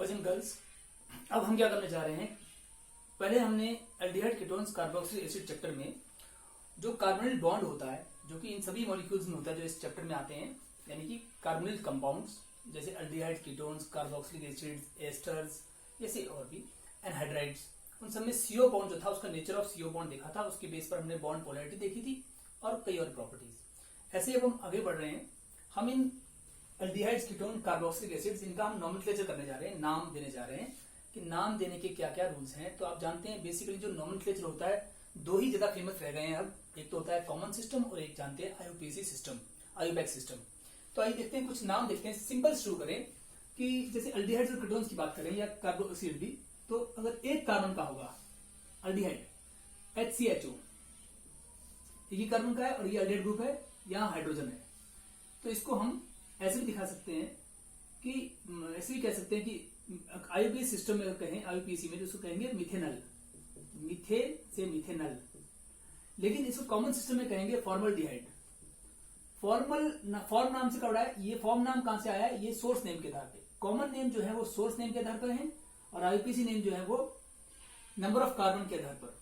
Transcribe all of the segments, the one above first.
Boys and girls, अब हम क्या करने जा रहे हैं। पहले हमने aldehyde ketones carboxylic acid chapter में जो कार्बोनिल बॉन्ड होता है, जो कि इन सभी मॉलिक्यूल्स में होता है जो इस चैप्टर में आते हैं, यानी कि कार्बोनिल कंपाउंड्स जैसे aldehyde ketones, carboxylic acids, asters, जैसे और भी एनहाइड्राइड्स, उन सब में सीओ बॉन्ड जो था उसका नेचर ऑफ सीओ बॉन्ड देखा था। उसके बेस पर हमने बॉन्ड पोलैरिटी देखी थी और कई और प्रॉपर्टीज। ऐसे अब हम आगे बढ़ रहे हैं। हम इन एल्डिहाइड्स, कीटोन, कार्बोक्सिलिक एसिड्स, इनका हम नॉमेनक्लेचर करने जा रहे हैं, नाम देने जा रहे हैं कि नाम देने के क्या क्या रूल्स हैं। तो आप जानते हैं बेसिकली जो नॉमेनक्लेचर होता है दो ही ज्यादा फेमस रह गए हैं अब, एक तो होता है कॉमन सिस्टम और एक जानते हैं आईयूपीएसी सिस्टम, आईयूबैक सिस्टम। तो आइए देखते हैं, कुछ नाम देखते हैं। सिंपल शुरू करें कि जैसे एल्डिहाइड्स और कीटोन्स की बात करें या कार्बोक्सिल भी, तो अगर एक कार्बन का होगा एल्डिहाइड HCHO, ये कार्बन का है और ये एल्डिहाइड ग्रुप है, यहाँ हाइड्रोजन है, तो इसको हम ऐसे भी दिखा सकते हैं कि ऐसे भी कह सकते हैं कि आईयूपीएसी सिस्टम में कहें, आईयूपीएसी में जिसको कहेंगे मिथेनल, मिथेन से मिथेनल। लेकिन इसको कॉमन सिस्टम में कहेंगे फॉर्मल्डिहाइड। फॉर्म नाम से कब आया, ये फॉर्म नाम कहां से आया है, ये सोर्स नेम के आधार पे। कॉमन नेम जो है वो सोर्स नेम के आधार पर है और आईयूपीएसी नेम जो है वो नंबर ऑफ कार्बन के आधार पर,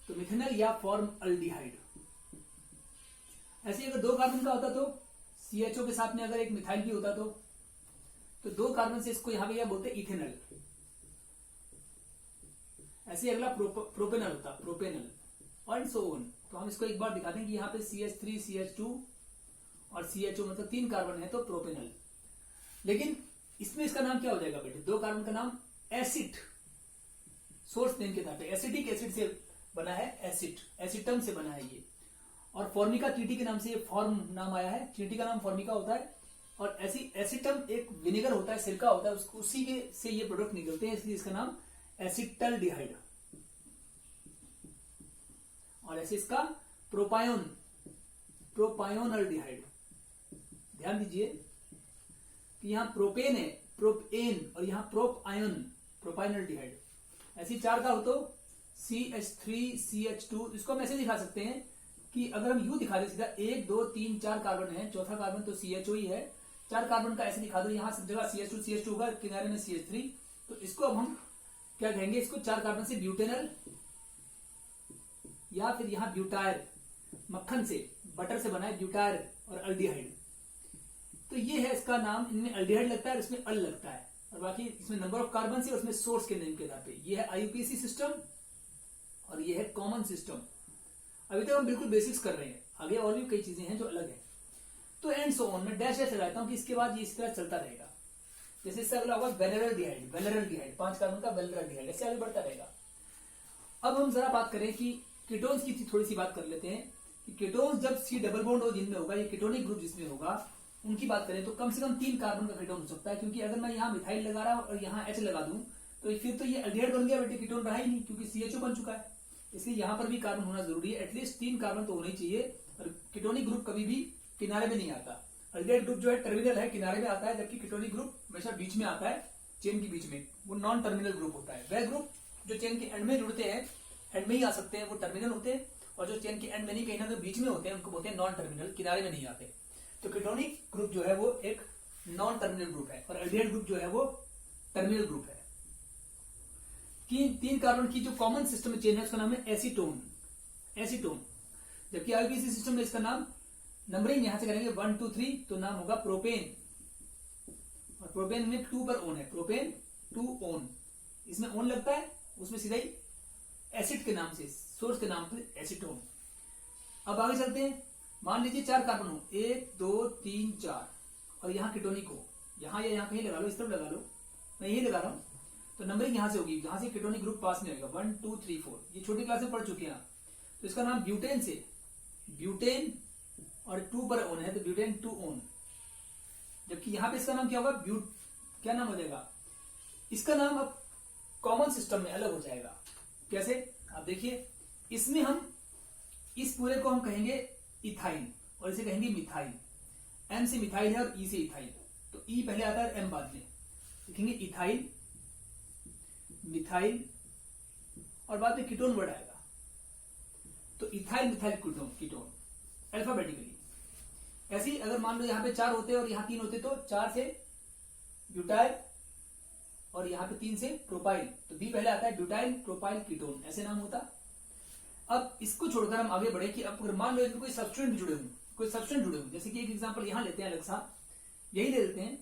तो मिथेनल या फॉर्मल्डिहाइड। ऐसे अगर दो कार्बन का होता तो CHO के साथ में अगर एक मिथाइल भी होता तो दो कार्बन से इसको यहां पे बोलते इथेनल। ऐसे अगला प्रोपेनल होता, प्रोपेनल और सो ऑन। तो हम इसको एक बार दिखाते हैं कि यहाँ पे CH3, CH2 और CHO मतलब तीन कार्बन है तो प्रोपेनल। लेकिन इसमें इसका नाम क्या हो जाएगा बेटे, दो कार्बन का नाम एसिड, सोर्स नेम के तौर पे एसिडिक एसिड से बना है, एसिड, एसिटम से बना है ये। और फॉर्मिका टीटी के नाम से ये फॉर्म नाम आया है, टीटी का नाम फॉर्मिका होता है। और ऐसी एसिटम एक विनेगर होता है, सिरका होता है, उसी के से ये प्रोडक्ट निकलते हैं, इसलिए इसका नाम एसिटल्डिहाइड। और ऐसे इसका प्रोपायोन, प्रोपायोनल्डिहाइड। ध्यान दीजिए कि यहां प्रोपेन है, प्रोपेन, और यहां प्रोपायोन, प्रोपायोनल्डिहाइड। ऐसी चार का हो तो CH3, CH2, इसको हम ऐसे दिखा सकते हैं कि अगर हम यू दिखा दे सीधा 1 2 3 4 कार्बन है, चौथा कार्बन तो CHO ही है, चार कार्बन का ऐसे दिखा दो, यहां सब जगह CH2 CH2 होगा, किनारे में CH3, तो इसको अब हम क्या कहेंगे, इसको चार कार्बन से ब्यूटेनल, या फिर यहां ब्यूटायर, मक्खन से, बटर से बना है ब्यूटायर और अल्डिहाइड। तो ये है इसका नाम, इनमें अल्डिहाइड लगता है और इसमें अल लगता है, और बाकी इसमें नंबर ऑफ कार्बन से, उसमें सोर्स के नेम के आधार पे। ये है आईयूपीएसी सिस्टम और ये है कॉमन सिस्टम। अभी तक हम बिल्कुल बेसिक्स कर रहे हैं, आगे और भी कई चीजें हैं जो अलग है। तो एंड सो ऑन, मैं डैश डैश लगाता हूं कि इसके बाद ये इस तरह चलता रहेगा। जैसे इससे अगला होगा वेलेरल्डिहाइड, वेलेरल्डिहाइड 5 कार्बन का वेलेरल्डिहाइड, ऐसे आगे बढ़ता रहेगा। अब हम जरा बात करें कि कीटोन्स की थोड़ी सी बात कर लेते हैं कि कीटोन्स जब C डबल बॉन्ड हो जिनमें होगा, ये कीटोनिक ग्रुप जिसमें होगा, उनकी बात करें तो कम से कम 3 कार्बन का कीटोन हो सकता है। क्योंकि अगर मैं यहाँ मिथाइल लगा रहा हूं और यहाँ H लगा दूं तो फिर तो ये एल्डिहाइड बन गया बेटे, कीटोन रहा ही नहीं, क्योंकि CHO बन चुका है। इसलिए यहां पर भी कार्बन होना जरूरी है, एटलीस्ट 3 कार्बन तो होने चाहिए। और कीटोनिक ग्रुप कभी भी किनारे में नहीं आता। एल्डिहाइड ग्रुप जो है टर्मिनल है, किनारे में आता है, जबकि कीटोनिक ग्रुप हमेशा बीच में आता है, चेन के बीच में। वो नॉन टर्मिनल ग्रुप होता है। वह ग्रुप जो चेन के एंड में जुड़ते हैं, एंड में ही आ सकते हैं, वो टर्मिनल होते हैं। और जो चेन के एंड में नहीं, कहीं ना तो बीच में होते हैं, उनको बोलते हैं नॉन टर्मिनल, किनारे में नहीं आते। तो कीटोनिक ग्रुप जो है वो एक नॉन टर्मिनल ग्रुप है और एल्डिहाइड ग्रुप जो है वो टर्मिनल ग्रुप है। कि 3 कार्बन की जो कॉमन सिस्टम में चेन है उसका नाम है एसीटोन, एसीटोन। जबकि आईयूपीएसी सिस्टम में इसका नाम नंबरिंग यहां से करेंगे 1 2 3, तो नाम होगा प्रोपेन। और प्रोपेन में 2 पर ओन है, प्रोपेन 2 ओन, इसमें ओन लगता है, उसमें सीधा ही एसिड के नाम से, सोर्स के नाम पर एसीटोन। अब आगे चलते हैं। मान लीजिए 4 कार्बन हो, 1 2 3 4, और यहाँ कीटोनिक हो, यहाँ या यहाँ कहीं लगा लो, इस तरफ लगा लो, मैं यही लगा रहा हूं, तो नंबरिंग यहां से होगी, जहां से कीटोनिक ग्रुप पास में होगा 1 2 3 4। ये छोटी क्लास में पढ़ चुके हैं। तो इसका नाम ब्यूटेन से, ब्यूटेन, और 2 पर ओन है तो ब्यूटेन 2 ओन। जबकि यहां पे इसका नाम क्या होगा, क्या नाम हो जाएगा, इसका नाम अब कॉमन सिस्टम में अलग हो जाएगा। कैसे, आप देखिए, इसमें हम इस पूरे को हम कहेंगे इथाइल और इसे कहेंगे मिथाइल। एम से मिथाइल है और ई से इथाइल, तो ई पहले आता है, एम बाद में। लिखेंगे इथाइल, मिथाइल, और बाद में कीटोन वर्ड आएगा, तो ethyl methyl ketone, ketone alphabetically. ऐसे ही अगर मान लो यहाँ पे 4 होते और यहाँ 3 होते तो 4 से ब्यूटाइल और यहाँ पे 3 से प्रोपाइल, तो बी पहले आता है, ब्यूटाइल प्रोपाइल कीटोन, ऐसे नाम होता। अब इसको छोड़कर हम आगे बढ़े कि अब अगर मान लो इनमें कोई सब्सटेंट जुड़े हों, कोई सब्सटेंट जुड़े हों, जैसे कि एक एग्जांपल यहाँ लेते हैं अलग सा, यही ले लेते हैं,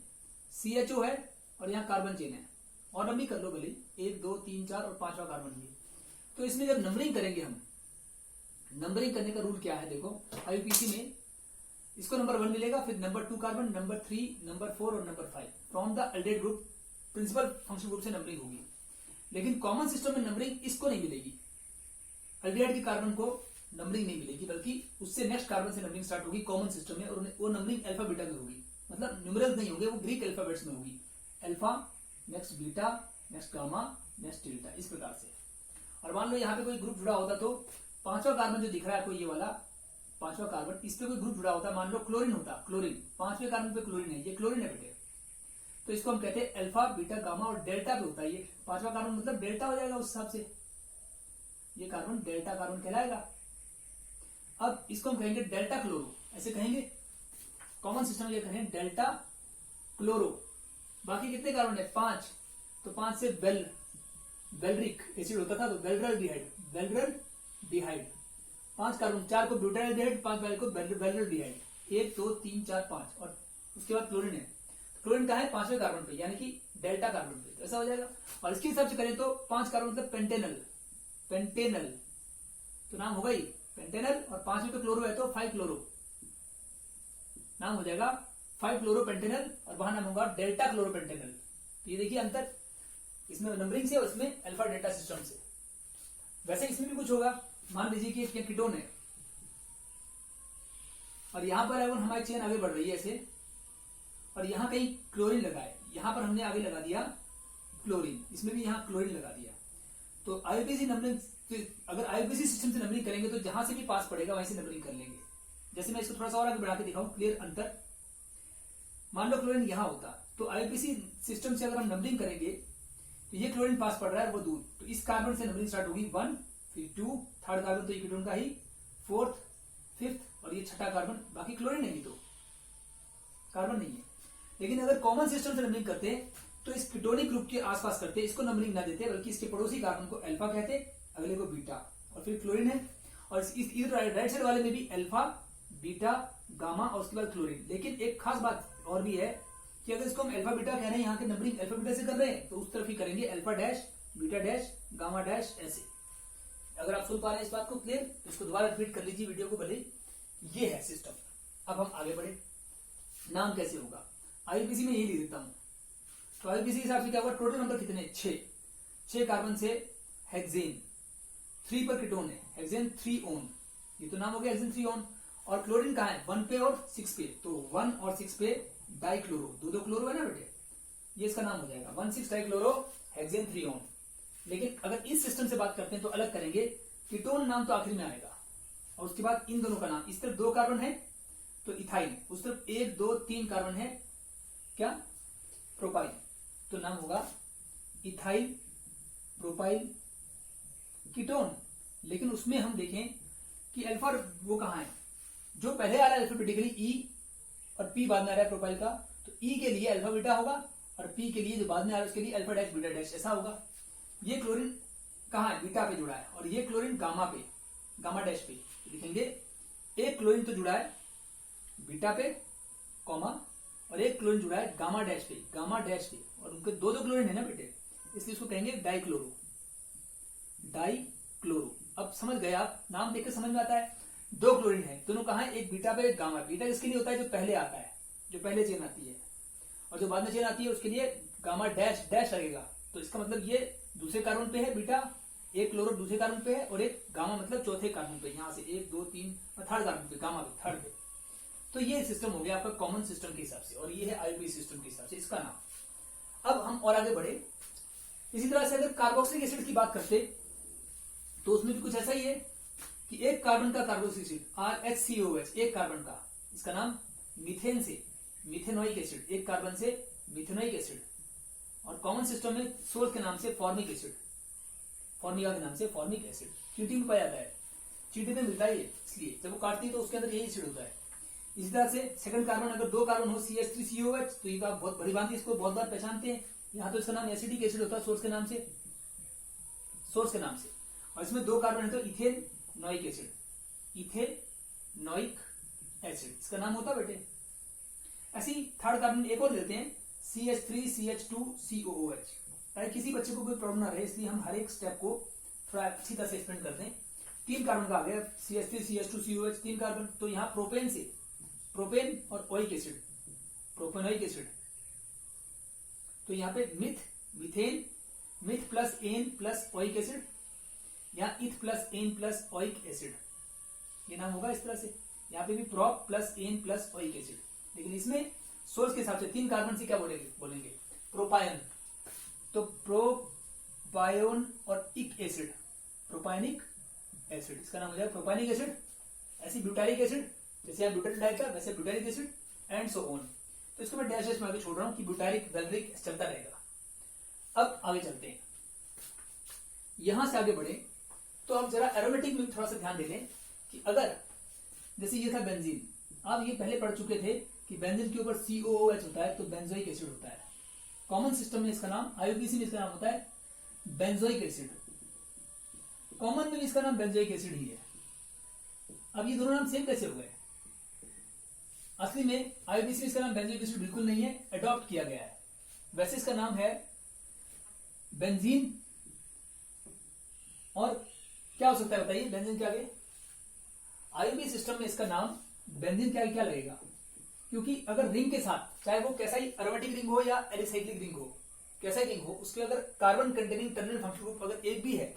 CHO है और यहाँ कार्बन चेन है, और नंबरिंग कर लो भले 1 2 3 4 और 5वां कार्बन भी। तो इसमें जब नंबरिंग करेंगे हम, नंबरिंग करने का रूल क्या है, देखो IUPAC में इसको नंबर 1 मिलेगा, फिर नंबर 2 कार्बन, नंबर 3, नंबर 4 और number 5 from the aldehyde group, principal function group से नंबरिंग होगी। लेकिन कॉमन सिस्टम में नंबरिंग इसको नहीं मिलेगी, अल्डेहाइड के कार्बन को नंबरिंग नहीं मिलेगी, बल्कि उससे नेक्स्ट कार्बन से नंबरिंग स्टार्ट होगी कॉमन सिस्टम में, और वो नंबरिंग अल्फा बीटा में होगी, मतलब न्यूमेरल्स नहीं होंगे, वो ग्रीक अल्फाबेट्स में होगी, alpha next beta next gamma next delta, इस प्रकार से। और मान लो यहाँ पे कोई ग्रुप जुड़ा होता, तो 5वां कार्बन जो दिख रहा है आपको, ये वाला 5वां कार्बन, इस पे कोई ग्रुप जुड़ा होता, मान लो क्लोरीन होता, क्लोरीन 5वें कार्बन पे क्लोरीन है, ये क्लोरीन है बेटे, तो इसको हम कहते हैं अल्फा बीटा गामा और डेल्टा पे होता है ये 5वां कार्बन, मतलब डेल्टा हो जाएगा उस हिसाब से, ये कार्बन डेल्टा कार्बन कहलाएगा। अब इसको हम कहेंगे डेल्टा क्लोरो, ऐसे कहेंगे, कॉमन सिस्टम ये कहें डेल्टा क्लोरो। बाकी कितने कार्बन है, 5, तो 5 से बेलरिक एसिड होता था, तो बेल्ड्राल्डिहाइड 5 कार्बन, 4 को ब्यूटाइल्डिहाइड, 5 वाले को बेल्ड्राल्डिहाइड, 1 2 3 4 5, और उसके बाद क्लोरीन है, क्लोरीन का है 5वें कार्बन पे, यानी कि डेल्टा कार्बन पे, तो ऐसा हो जाएगा। और इसके हिसाब से करें तो 5 कार्बन मतलब पेंटेनल, तो नाम होगा ही पेंटेनल, और 5वें पे क्लोरो है तो 5 क्लोरो, नाम हो जाएगा 5 क्लोरो पेंटेनल, और वहां नाम होगा डेल्टा क्लोरो पेंटेनल। तो ये देखिए अंतर इसमें नंबरिंग से और इसमें अल्फा डेल्टा सिस्टम से। वैसे इसमें भी कुछ होगा, मान लीजिए कि एक कीटोन है, और यहां पर अगर हमारी चेन आगे बढ़ रही है ऐसे, और यहां कहीं क्लोरीन लगा है, यहां पर हमने आगे लगा दिया क्लोरीन, इसमें भी यहां क्लोरीन लगा दिया, तो IUPAC नंबरिंग, अगर IUPAC सिस्टम से नंबरिंग करेंगे तो जहां से भी पास पड़ेगा वहीं से नंबरिंग कर लेंगे। जैसे मैं इसको थोड़ा सा और आगे बढ़ा के दिखाऊं, क्लियर अंतर। मान लो क्लोरीन यहां होता, तो IUPAC सिस्टम से अगर हम नंबरिंग करेंगे, तो ये क्लोरीन पास पड़ रहा है वो दूर, तो इस कार्बन से नंबरिंग स्टार्ट होगी 1, फिर 2, थर्ड कार्बन तो ये कीटोन का ही, 4th 5th, और ये छठा कार्बन, बाकी क्लोरीन नहीं, तो कार्बन नहीं है। लेकिन अगर कॉमन सिस्टम से नंबरिंग करते हैं तो इस कीटोनिक ग्रुप के आसपास करते, इसको नंबरिंग ना देते, बल्कि इसके पड़ोसी कार्बन को अल्फा कहते, अगले को बीटा, और फिर क्लोरीन है, और इस राइट साइड वाले में भी अल्फा बीटा गामा और उसके बाद क्लोरीन। लेकिन एक खास बात और भी है कि अगर इसको हम अल्फा बीटा कह रहे हैं, यहाँ के नंबरिंग अल्फा बीटा से कर रहे हैं, तो उस तरफ ही करेंगे, alpha dash beta dash gamma dash, ऐसे। अगर आप सुन पा रहे हैं इस बात को क्लियर, तो इसको दोबारा रिपीट कर लीजिए वीडियो को भले। ये है सिस्टम। अब हम आगे बढ़े, नाम कैसे होगा, IUPAC में यही लिख देता हूं। तो IUPAC के हिसाब से क्या हुआ, टोटल नंबर कितने, 6 कार्बन से हेक्सेन, 3 पर कीटोन है, हेक्सेन 3 ओन, ये तो नाम हो गया हेक्सेन 3 ओन। और क्लोरीन कहां है, 1 पे और 6 पे, तो 1 और 6 पे डाइक्लोरो, दो क्लोरो है ना बेटे, ये इसका नाम हो जाएगा 1,6 डाइक्लोरो हेक्सेन 3 ओन। लेकिन अगर इस सिस्टम से बात करते हैं तो अलग करेंगे, कीटोन नाम तो आखिरी में आएगा, और उसके बाद इन दोनों का नाम, इस तरफ 2 कार्बन है तो इथाइल, उस तरफ 1 2 3 कार्बन है क्या, प्रोपाइल, तो नाम होगा इथाइल प्रोपाइल कीटोन। लेकिन उसमें हम देखें कि अल्फा वो कहां है, जो पहले आ रहा है अल्फाबेटिकली ई, और पी बाद में आ रहा है प्रोपाइल का, तो ई के लिए अल्फा बीटा होगा, और पी के लिए जो बाद में आ रहा है उसके लिए अल्फा डैश बीटा डैश, ऐसा होगा। ये क्लोरीन कहां है, बीटा पे जुड़ा है, और ये क्लोरीन गामा पे, गामा डैश पे, लिखेंगे एक क्लोरीन तो जुड़ा है बीटा पे कॉमा, और एक क्लोरीन जुड़ा है गामा डैश पे, गामा डैश पे, और उनके 2 क्लोरीन है ना बेटे, इसलिए इसको कहेंगे डाइक्लोरो, डाइक्लोरो। अब समझ गए आप, नाम देखकर समझ में आता है, 2 क्लोरीन है, दोनों कहां है, एक बीटा पे एक गामा। बीटा किसके लिए होता है, जो पहले आता है, जो पहले चेन आती है, और जो बाद में चेन आती है उसके लिए गामा डैश डैश लगेगा। तो इसका मतलब ये दूसरे कार्बन पे है बीटा, एक क्लोरो दूसरे कार्बन पे है, और एक गामा मतलब चौथे कार्बन पे, यहां से 1 2 3 और थर्ड कार्बन पे, गामा पे थर्ड पे। तो ये सिस्टम हो गया आपका कॉमन सिस्टम के हिसाब से, और ये है IUPAC सिस्टम के हिसाब से इसका नाम। अब हम और आगे बढ़े, इसी तरह से अगर कार्बोक्सिलिक एसिड की बात करते तो उसमें भी कुछ ऐसा ही है कि एक कार्बन का कार्बोक्सिलिक एसिड RHCOOH, एक कार्बन का, इसका नाम मीथेन से मिथेनोइक एसिड, एक कार्बन से मिथेनोइक एसिड, और कॉमन सिस्टम में सोर्स के नाम से फॉर्मिक एसिड, फॉर्मिका के नाम से फॉर्मिक एसिड, चींटी में पाया जाता है, चींटी में मिलता है ये, इसलिए जब वो काटती है तो उसके अंदर यही एसिड होता है। इसी तरह से सेकंड कार्बन, अगर 2 कार्बन हो CH3COH, तो ये आप बहुत बड़ी बात है, इसको बहुत बार पहचानते हैं, यहाँ तो इसका नाम एसिडिक एसिड होता है सोर्स के नाम से, और इसमें 2 कार्बन है तो इथेनोइक एसिड, इथेनोइक एसिड इसका नाम होता है बेटे। ऐसी थर्ड कार्बन एक और लेते हैं CH3CH2COOH। ताकि किसी बच्चे को कोई प्रॉब्लम ना रहे इसलिए हम हर एक स्टेप को थोड़ा अच्छी तरह से एक्सप्लेन करते हैं। 3 कार्बन का आ गया CH3CH2COH 3 कार्बन, तो यहाँ प्रोपेन से प्रोपेन और ओइक एसिड, प्रोपेनोइक एसिड, तो यहाँ पे methane, meth plus an plus oic acid, यहाँ eth plus an plus oic acid, ये नाम होगा इस तरह से। यहाँ पे भी prop plus an plus oic acid, लेकिन इसमें सोर्स के हिसाब से 3 कार्बन से क्या बोलेंगे प्रोपायन, तो प्रोपायोन और इक एसिड, प्रोपायनिक एसिड इसका नाम हो जाएगा प्रोपायनिक एसिड। ऐसी ब्यूटारिक एसिड, जैसे यहाँ ब्यूटारिक डाइट का वैसे butyric acid and so on. तो इसको मैं डैश में आगे छोड़ रहा हूं कि ब्यूटारिक वेलरिक चलता रहेगा। अब आगे चलते हैं, यहां से आगे बढ़े तो आप जरा एरोमेटिक में थोड़ा सा ध्यान दे लें कि अगर जैसे ये था बेंजीन, आप ये पहले पढ़ चुके थे कि बेंजीन के ऊपर COOH होता है तो बेंजोइक एसिड होता है। कॉमन सिस्टम में इसका नाम, IUPAC में इसका नाम होता है बेंजोइक एसिड, कॉमन में इसका नाम बेंजोइक एसिड ही है। अब ये दोनों नाम सेम कैसे हो गए? असली में IUPAC में इसका नाम बेंजोइक एसिड बिल्कुल नहीं है, अडॉप्ट किया गया है। वैसे इसका नाम है बेंजीन, और क्या हो सकता है बताइए बेंजीन के आगे? IUPAC सिस्टम में इसका नाम बेंजीन के आगे क्या लगेगा? क्योंकि अगर रिंग के साथ, चाहे वो कैसा ही एरोमेटिक रिंग हो या एलिसाइक्लिक रिंग हो, कैसा ही रिंग हो, उसके अगर carbon containing terminal functional group अगर एक भी है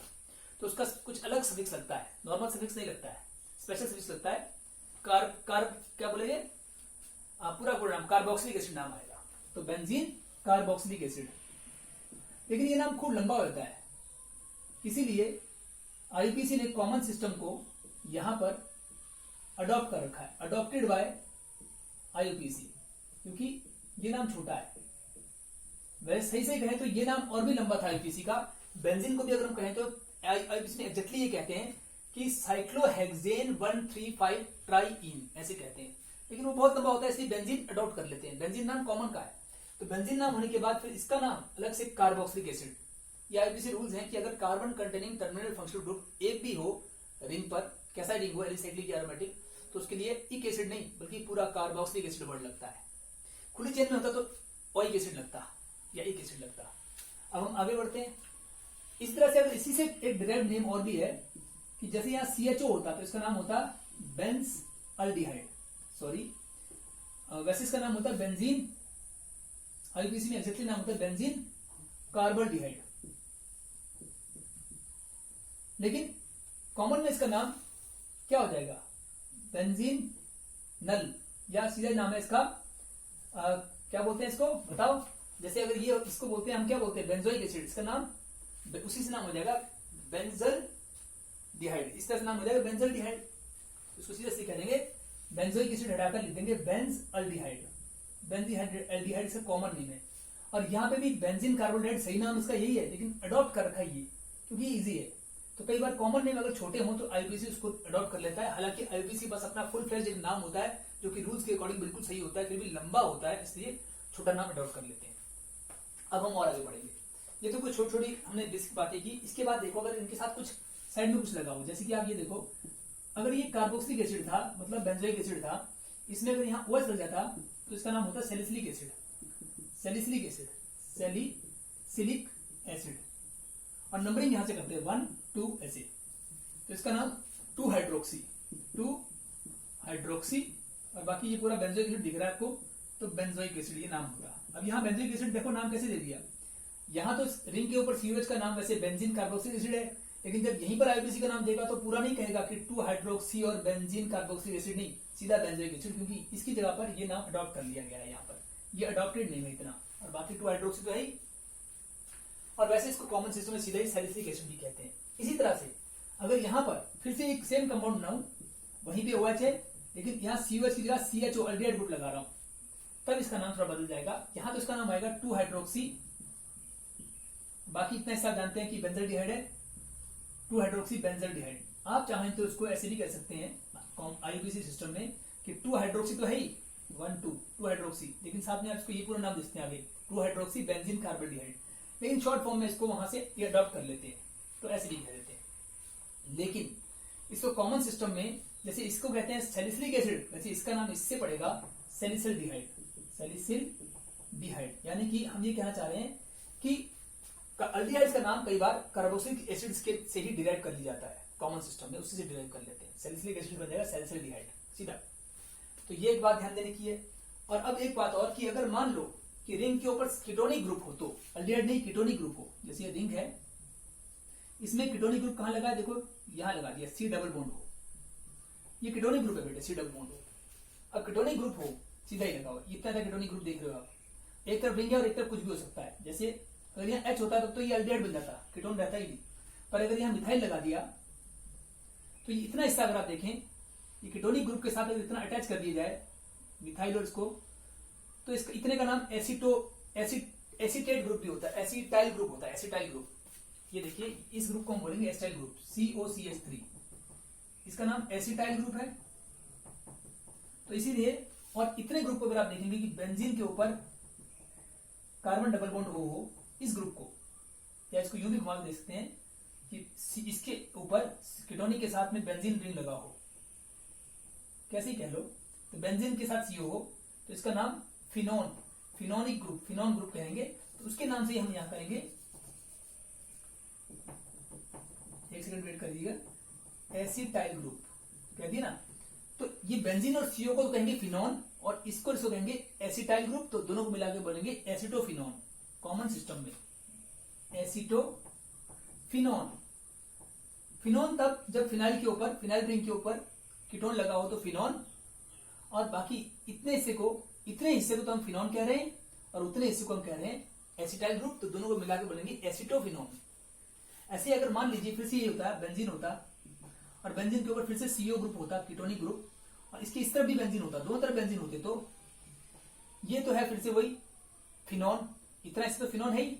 तो उसका कुछ अलग सफिक्स लगता है, नॉर्मल सफिक्स नहीं लगता है, स्पेशल सफिक्स लगता है। क्या बोलेंगे पूरा नाम कार्बोक्सिलिक एसिड नाम आएगा, तो बेंजीन कार्बोक्सिलिक एसिड। लेकिन ये नाम खूब लंबा होता है, इसीलिए IUPAC ने कॉमन सिस्टम को यहां पर अडॉप्ट कर रखा है, अडॉप्टेड बाय IUPAC, क्योंकि ये नाम छोटा है। वैसे सही से कहें तो ये नाम और भी लंबा था IUPAC का। बेंजीन को भी अगर हम कहें तो IUPAC में एग्जैक्टली ये कहते हैं कि साइक्लोहेक्सेन 135 ट्राइइन, ऐसे कहते हैं, लेकिन वो बहुत लंबा होता है इसलिए बेंजीन अडॉप्ट कर लेते हैं। बेंजीन नाम कॉमन का है, तो बेंजीन नाम होने के बाद फिर इसका नाम अलग से कार्बोक्सिलिक एसिड। ये IUPAC रूल्स हैं कि अगर carbon containing terminal functional group एक भी हो रिंग पर, कैसा रिंग हो, एलिसाइक्लिक या एरोमेटिक, तो उसके लिए इक एसिड नहीं बल्कि पूरा कार्बोक्सिलिक एसिड वर्ड लगता है। खुली चेन में होता तो ओइक एसिड लगता या इक एसिड लगता। अब हम आगे बढ़ते हैं। इस तरह से अगर इसी से एक डिराइव्ड नेम और भी है कि जैसे यहाँ CHO होता तो इसका नाम होता बेंज अल्डिहाइड, सॉरी वैसे इसका नाम होता है बेंजीन, IUPAC में एग्जैक्टली नाम होता है बेंजीन कार्बोल्डिहाइड, लेकिन कॉमन में इसका नाम क्या हो जाएगा? बेंजीन नल, या सीधा नाम है इसका क्या बोलते हैं इसको बताओ? जैसे अगर ये इसको बोलते हैं हम क्या बोलते हैं बेंजोइक एसिड, इसका नाम उसी से नाम हो जाएगा बेंजल डिहाइड, इस तरह से नाम हो जाएगा बेंजल डिहाइड। इसको सीधा से कह देंगे बेंजोइक एसिड हटाकर लिख देंगे बेंज अल्डिहाइड, बेंजीहाइड इसका कॉमन नेम है। और यहाँ पे भी बेंजीन कार्बोल्डिहाइड सही नाम इसका यही है, लेकिन अडॉप्ट कर रखा है ये क्योंकि इजी है। तो कई बार कॉमन नेम अगर छोटे हो तो IUPAC उसको अडॉप्ट कर लेता है। हालांकि IUPAC बस अपना फुल फ्लेज एक नाम होता है जो कि रूल्स के अकॉर्डिंग बिल्कुल सही होता है, फिर भी लंबा होता है इसलिए छोटा नाम अडॉप्ट कर लेते हैं। अब हम और आगे बढ़ेंगे। ये तो कुछ छोटी छोटी हमने बेसिक बातें की। इसके बाद देखो अगर इनके साथ कुछ साइड में कुछ लगा हो, जैसे कि आप ये देखो, अगर ये कार्बोक्सिलिक एसिड था मतलब बेंजोइक एसिड था, इसमें अगर यहाँ OH लग जाता तो इसका नाम होता salicylic acid, salicylic acid, salicylic acid. और नंबरिंग यहां से करते हैं 1 2 ऐसे, तो इसका नाम 2 हाइड्रोक्सी, 2 हाइड्रोक्सी, और बाकी ये पूरा बेंजोइक एसिड दिख रहा है आपको, तो बेंजोइक एसिड ये नाम होगा। अब यहाँ बेंजोइक एसिड देखो नाम कैसे दे दिया, यहाँ तो रिंग के ऊपर COH का नाम वैसे बेंजीन कार्बोक्सिलिक एसिड है, लेकिन जब यहीं पर IUPAC का नाम देगा तो पूरा नहीं कहेगा कि 2 हाइड्रोक्सी और बेंजीन कार्बोक्सिलिक एसिड, नहीं सीधा बेंजोइक एसिड, क्योंकि इसकी जगह पर ये नाम अडॉप्ट कर लिया गया है। यहाँ पर ये अडॉप्टेड नहीं है इतना, और बाकी 2 हाइड्रोक्सी तो है ही। और वैसे इसको कॉमन सिस्टम में सीधा ही सैलिसिलिक एसिड भी कहते हैं। इसी तरह से अगर यहाँ पर फिर से एक सेम कंपाउंड बनाऊं, वहीं पे OH है लेकिन यहाँ COH की जगह CHO अल्डिहाइड ग्रुप लगा रहा हूं, तब इसका नाम थोड़ा बदल जाएगा। यहाँ तो इसका नाम आएगा 2 हाइड्रोक्सी, बाकी इतना हिस्सा जानते हैं कि बेंजल्डिहाइड है, 2 हाइड्रोक्सी बेंजल्डिहाइड। आप चाहें तो इसको ऐसे भी कह सकते हैं IUPAC सिस्टम में कि 2 हाइड्रोक्सी तो है ही 1 2 2 हाइड्रोक्सी, लेकिन साथ में आप इसको ये पूरा नाम देते हैं आगे ट्रू हाइड्रोक्सी बेंजीन कार्बोल्डिहाइड, लेकिन शॉर्ट फॉर्म में इसको वहां से ये अडॉप्ट कर लेते हैं, तो ऐसे भी कह देते हैं। लेकिन इसको कॉमन सिस्टम में जैसे इसको कहते हैं सैलिसिलिक एसिड, वैसे इसका नाम इससे पड़ेगा सैलिसिल्डिहाइड, सैलिसिल्डिहाइड। यानी कि हम ये कहना चाह रहे हैं कि अल्डिहाइड्स का नाम कई बार कार्बोक्सिलिक एसिड्स के से ही डिराइव कर लिया जाता है, कॉमन सिस्टम में उसी से डिराइव कर लेते हैं, सैलिसिलिक एसिड बन जाएगा सैलिसिल्डिहाइड सीधा। तो ये एक बात ध्यान देने की है। और अब एक बात और कि अगर मान लो कि रिंग के ऊपर कीटोनिक ग्रुप हो, तो अल्डिहाइड नहीं कीटोनिक ग्रुप हो, जैसे ये रिंग है, इसमें कीटोनिक ग्रुप कहां लगा है, देखो यहां लगा दिया, सी डबल बॉन्ड हो, ये कीटोनिक ग्रुप है बेटे, सी डबल बॉन्ड हो। अब कीटोनिक ग्रुप हो सीधा ही लगा हुआ, इतना सा कीटोनिक ग्रुप देख रहे हो आप, एक तरफ रिंग है और एक तरफ कुछ भी हो सकता है। जैसे अगर यहाँ H होता तो ये अल्डिहाइड बन जाता, कीटोन रहता ही नहीं। पर अगर यहाँ मिथाइल लगा दिया तो ये इतना हिस्सा अगर आप देखें, ये कीटोनिक ग्रुप के साथ अगर इतना अटैच कर दिया जाए मिथाइल और इसको, तो इसका इतने का नाम एसिटेट ग्रुप भी होता है, एसिटाइल ग्रुप होता है, एसिटाइल ग्रुप। ये देखिए इस ग्रुप को हम बोलेंगे एसिटाइल ग्रुप, COCH3, इसका नाम एसिटाइल ग्रुप है। तो इसीलिए, और इतने ग्रुप को अगर आप देखेंगे कि बेंजीन के ऊपर कार्बन डबल बॉन्ड हो इस ग्रुप को, या इसको यूं भी घुमा दे सकते हैं कि इसके ऊपर कीटोनिक के साथ में बेंजीन रिंग लगा हो, कैसे ही कह लो, तो बेंजीन के साथ CO हो, तो इसका नाम फिनोनिक ग्रुप, फिनोन ग्रुप कहेंगे। तो उसके नाम से हम यहां करेंगे, एक सेकंड वेट कर दीजिएगा, एसिटाइल ग्रुप कह दिया ना। तो ये बेंजीन और CO को तो कहेंगे फिनोन, और इसको कहेंगे एसिटाइल ग्रुप, तो दोनों को मिला के बोलेंगे एसिटोफिनोन, कॉमन सिस्टम में एसिटोफिनोन। फिनोन तब जब फिनाइल के ऊपर, फिनाइल रिंग के ऊपर कीटोन लगा हो तो फिनोन, और बाकी इतने हिस्से को तो हम फिनोन कह रहे हैं, और उतने हिस्से को हम कह रहे हैं एसिटाइल ग्रुप, तो दोनों को मिला के बोलेंगे एसिटोफिनोन। ऐसे अगर मान लीजिए फिर से ये होता है बेंजीन होता, और बेंजीन के ऊपर फिर से CO ग्रुप होता, कीटोनिक ग्रुप, और इसकी इस तरफ भी बेंजीन होता, दोनों तरफ बेंजीन होते, तो ये तो है फिर से वही फिनोन, इतना इससे तो फिनोन है ही,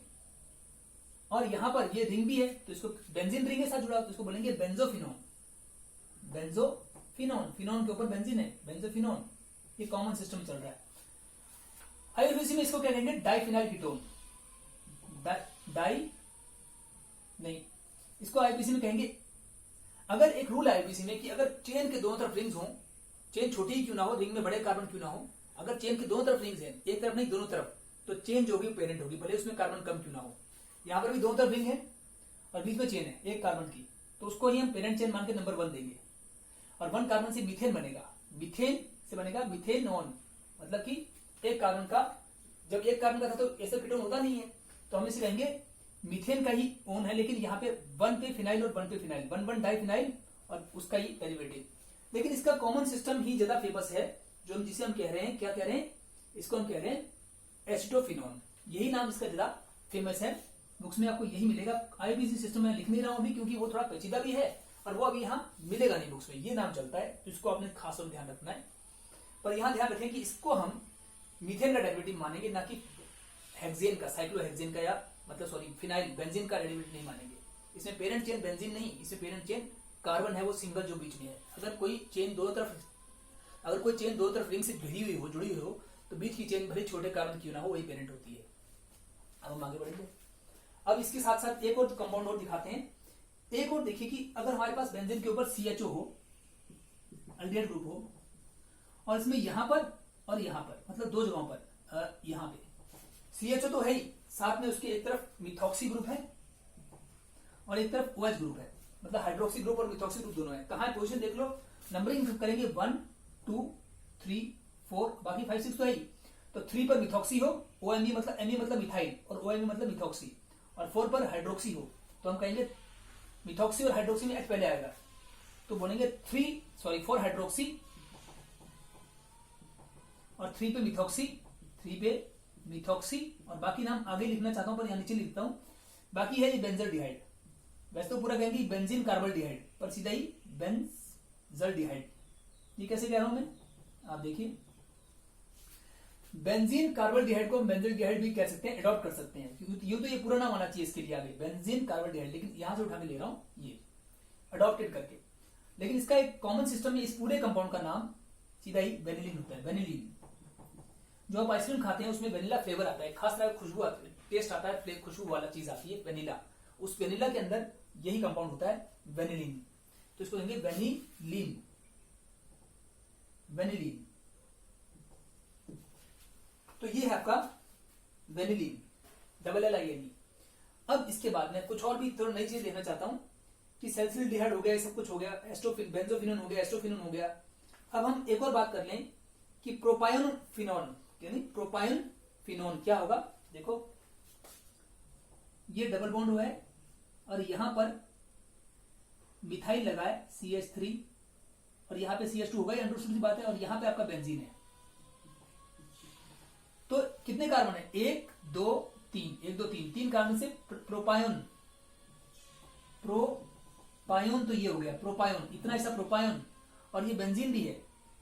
और यहां पर ये रिंग भी है, तो इसको बेंजीन रिंग के साथ जुड़ा, तो इसको बोलेंगे बेंजोफिनोन, बेंजोफिनोन, फिनोन के ऊपर बेंजीन है, बेंजोफिनोन। ये कॉमन सिस्टम चल रहा है। आईयूपीएसी में इसको क्या कहेंगे, डाइफिनाइल कीटोन, नहीं, इसको आईयूपीएसी में कहेंगे, अगर एक रूल है आईयूपीएसी में कि अगर चेन के दोनों तरफ रिंग्स हो, चेन छोटी ही क्यों ना हो, रिंग में बड़े कार्बन क्यों ना हो, अगर चेन के दोनों तरफ रिंग्स हैं, एक तरफ नहीं दोनों तरफ, तो चेन जो होगी पेरेंट होगी, भले उसमें कार्बन कम क्यों ना हो। यहां पर भी दोनों तरफ रिंग है और बीच में चेन है एक कार्बन की, तो उसको ही हम पेरेंट चेन मान के नंबर 1 देंगे, और 1 कार्बन से मीथेन बनेगा, मीथेन से बनेगा मीथेनॉन, मतलब कि एक कार्बन का, जब एक कार्बन का था तो ऐसा कीटोन होता नहीं है, तो हम इसे कहेंगे मीथेन का ही ओन है, लेकिन यहाँ पे 1 पे फिनाइल और 1 पे फिनाइल, 1 डाइफिनाइल और उसका ही डेरिवेटिव। लेकिन इसका कॉमन सिस्टम ही ज्यादा फेमस है, जो जिसे हम कह रहे हैं, क्या कह रहे हैं, इसको हम कह रहे हैं एसिटोफिनोन, यही नाम इसका ज्यादा फेमस है। बुक्स में आपको यही मिलेगा। आईयूपीएसी सिस्टम में लिख नहीं रहा हूं अभी, क्योंकि वो थोड़ा पेचीदा भी है और वो अभी यहाँ मिलेगा नहीं बुक्स में, ये नाम चलता है, तो इसको आपने खास तौर ध्यान रखना है। पर यहां ध्यान रखें कि इसको हम मीथेन का डेरिवेटिव मानेंगे, ना कि हेक्सेन का, साइक्लोहेक्सेन का, या मतलब सॉरी फिनाइल बेंजीन का डेरिवेटिव नहीं मानेंगे। इसमें पेरेंट चेन बेंजीन नहीं, इसमें पेरेंट चेन कार्बन है, वो सिंगल जो बीच में है। अगर कोई चेन दोनों तरफ रिंग से घिरी हुई हो, जुड़ी हुई हो, तो बीच की चेन भले छोटे कार्बन क्यों ना हो, वही पेरेंट होती है। अब हम आगे बढ़ेंगे। अब इसके साथ साथ एक और कंपाउंड और दिखाते हैं। एक और देखिए कि अगर हमारे पास बेंजीन के ऊपर CHO हो, अल्डिहाइड ग्रुप हो, और इसमें यहां पर और यहां पर, मतलब 2 जगहों पर, यहां पे CHO तो है ही, साथ में उसके एक तरफ मिथॉक्सी ग्रुप है और एक तरफ OH ग्रुप है, मतलब हाइड्रोक्सी ग्रुप और मिथॉक्सी ग्रुप दोनों है। कहां है पोजीशन देख लो, नंबरिंग करेंगे 1 2 3 4, बाकी 5 6 तो है ही। तो 3 पर मिथॉक्सी हो, OMe मतलब मिथाइल और OMe मतलब मिथॉक्सी, और 4 पर हाइड्रोक्सी हो, तो हम कहेंगे मिथॉक्सी और हाइड्रोक्सी में H पहले आएगा, तो बोलेंगे 4 हाइड्रोक्सी और 3 पे मिथॉक्सी, 3 पे मिथॉक्सी, और बाकी नाम आगे लिखना चाहता हूं पर यहां नीचे लिखता हूं। बाकी है ये बेंजल्डिहाइड, वैसे तो पूरा कहेंगे बेंजीन कार्बल्डिहाइड, पर सीधा ही बेंजल्डिहाइड। ये कैसे कह रहा हूं मैं, आप देखिए, बेंजीन कार्बल्डिहाइड को बेंजल्डिहाइड भी कह सकते हैं, अडॉप्ट कर सकते हैं, क्योंकि ये तो ये पूरा नाम आना चाहिए इसके लिए आगे, बेंजीन कार्बल्डिहाइड, लेकिन यहां से उठा के ले रहा हूं ये अडॉप्टेड करके। लेकिन इसका एक कॉमन सिस्टम में इस पूरे कंपाउंड का नाम सीधा ही बेनिलीन होता है, बेनिलीन। जो आप आइसक्रीम खाते हैं उसमें वेनिला फ्लेवर आता है, खास तरह खुशबू आती है, टेस्ट आता है, खुशबू वाला चीज आती है वेनिला। उस वेनिला के अंदर यही कंपाउंड होता है वेनिलीन, तो इसको कहेंगे वेनिलीन। वेनिलीन तो ये है आपका वेनिलीन, LLINE। अब इसके बाद में कुछ और भी थोड़ा नई चीज देखना चाहता हूं कि सैलिसिलडिहाइड हो गया, ये सब कुछ हो गया, बेंजोफिनोन हो गया, एस्ट्रोफिनोन हो गया। अब हम एक और बात कर लें कि प्रोपायोन फिनोन, यानी प्रोपायोन फिनोन क्या होगा। देखो ये डबल बॉन्ड हुआ है और यहां पर मिथाइल लगा है CH3 और यहां पे CH2 होगा, ये अंडरस्टूड सी बात है, और यहां पे आपका बेंजीन है। तो कितने कार्बन है, 1 2 3, 3 कार्बन से प्रोपायोन, प्रोपायोन तो ये हो गया प्रोपायोन, इतना ऐसा प्रोपायोन, और ये बेंजीन भी है,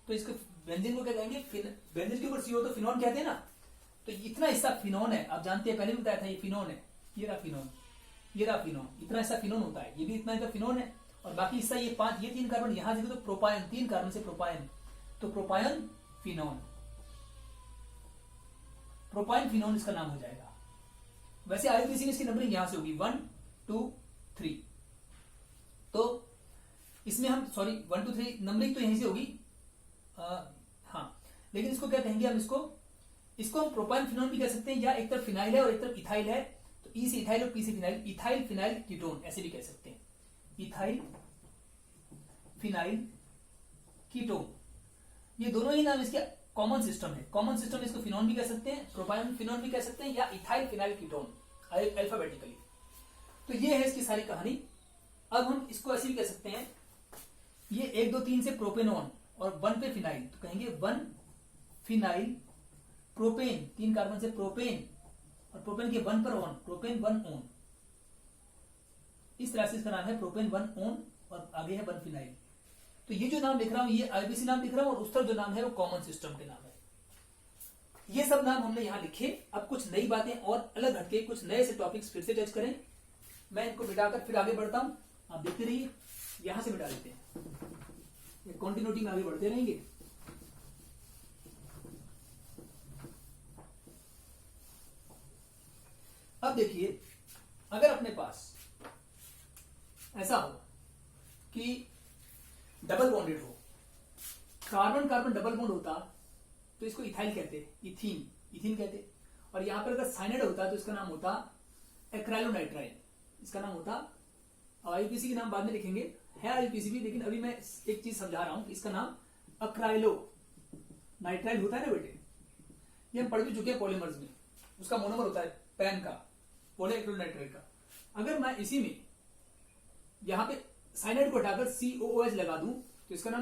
तो इसको बेंजीन को क्या कहेंगे, बेंजीन के ऊपर CO तो फिनोन कहते हैं ना, तो इतना हिस्सा फिनोन है। आप जानते हैं, पहले भी बताया था, ये फिनोन है, ये रहा फिनोन, ये रहा फिनोन, इतना हिस्सा फिनोन होता है, ये भी इतना हिस्सा फिनोन है, और बाकी हिस्सा ये 5, ये 3 कार्बन यहां से तो प्रोपायन, 3 कार्बन से प्रोपायन, तो प्रोपायन फिनोन, प्रोपायन फिनोन इसका नाम हो जाएगा। वैसे IUPAC में इसकी नंबरिंग यहां से होगी 1 2 3, तो इसमें हम 1 2 3 नंबरिंग तो यहीं से होगी, हाँ, लेकिन इसको क्या कहेंगे हम, इसको हम प्रोपायन फिनोन भी कह सकते हैं, या एक तरफ फिनाइल है और एक तरफ इथाइल है, तो ई से इथाइल और पी से फिनाइल, इथाइल फिनाइल कीटोन ऐसे भी कह सकते हैं, इथाइल फिनाइल कीटोन, ये दोनों ही नाम इसके कॉमन सिस्टम है। कॉमन सिस्टम में इसको फिनोन भी कह सकते हैं, प्रोपायन फिनोन भी कह सकते हैं, या इथाइल फिनाइल कीटोन अल्फाबेटिकली। तो ये है इसकी सारी कहानी। अब हम इसको ऐसे भी कह सकते हैं, ये 1 2 3 से प्रोपेनोन और 1 पे फिनाइल, तो कहेंगे 1 फिनाइल प्रोपेन, 3 कार्बन से प्रोपेन, और प्रोपेन के 1 पर ऑन, प्रोपेन 1 ऑन, इस तरह से इसका नाम है प्रोपेन 1 ऑन, और आगे है 1 फिनाइल। तो ये जो नाम लिख रहा हूं ये IUPAC नाम लिख रहा हूं, और उस तरफ जो नाम है वो कॉमन सिस्टम के नाम है। ये सब नाम हमने यहां लिखे। अब कुछ नई बातें और अलग हटके कुछ नए से टॉपिक्स फिर से टच करें। मैं इनको मिटाकर फिर आगे बढ़ता हूं, आप देखते रहिए। यहां से मिटा लेते हैं, कंटिन्यूटी में आगे बढ़ते रहेंगे। अब देखिए, अगर अपने पास ऐसा हो कि डबल बॉन्डेड हो, कार्बन कार्बन डबल बॉन्ड होता तो इसको इथाइल कहते, इथीन कहते, और यहां पर अगर साइनाइड होता तो इसका नाम होता एक्राइलोनाइट्राइल, इसका नाम होता। IUPAC के नाम बाद में लिखेंगे, है IUPAC भी, लेकिन अभी मैं एक चीज समझा रहा हूं कि इसका नाम अक्राइलो नाइट्राइल होता है ना बेटे, ये हम पढ़ भी चुके हैं पॉलीमर्स में, उसका मोनोमर होता है पैन का, पॉलीएक्रिलोनाइट्राइल का। अगर मैं इसी में यहां पे साइनाइड को हटाकर COOH लगा दूं तो इसका नाम